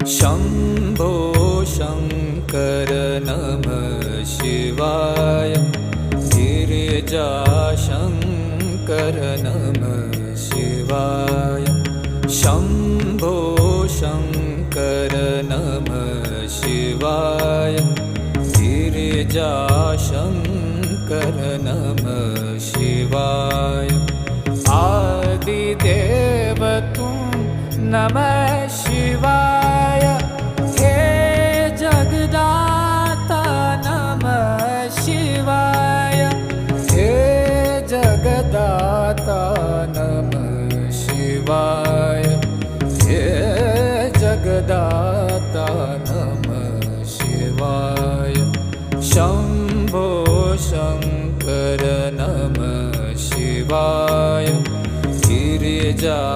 शम्भो शङ्कर नमः शिवाय। गिरिजाशङ्कर नमः शिवाय। शम्भो शङ्कर नमः शिवाय। गिरिजाशङ्कर नमः शिवाय। आदिदेव तुम नमः शिवाय। हे जगदाता नमः शिवाय। हे जगदाता नमः शिवाय। हे जगदाता नमः शिवाय। शम्भो शङ्कर नमः शिवाय। गिरिजा